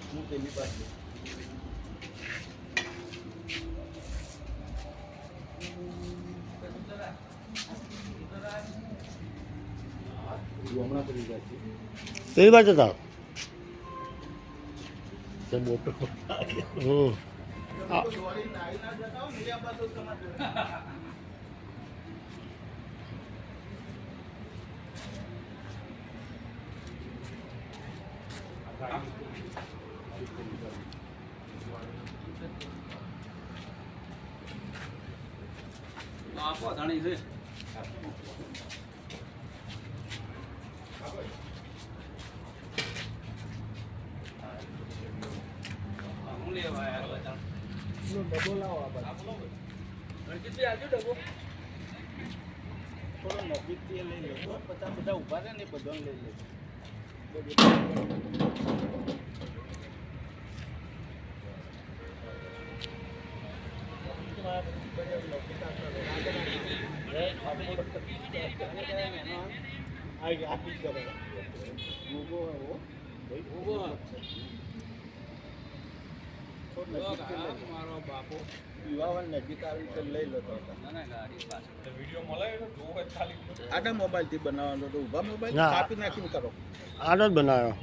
હું પેલી પાસે હમણાં કરી જાય છે કેવી બાજુ હતા મોટો આપો ધણી છે હું લેવા આવ્યા ડબો લાવો આ બાજુ રણજીતભાઈ આવજો ડબો થોડો નજીકથી લઈ લેજો બધા બધા ઊભા રહે ને બધાને લઈ લેજો મારો બાપો યુવાન નજીક આવી તો લઈ લો તો વિડીયો મળે જોવે ખાલી આડા મોબાઈલથી બનાવવાનો તો ઊભા મોબાઈલ ના. કાપી નાખીને કરો આનો જ બનાવ્યો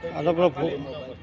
આ તો પેલો ખાલી મોબાઈલ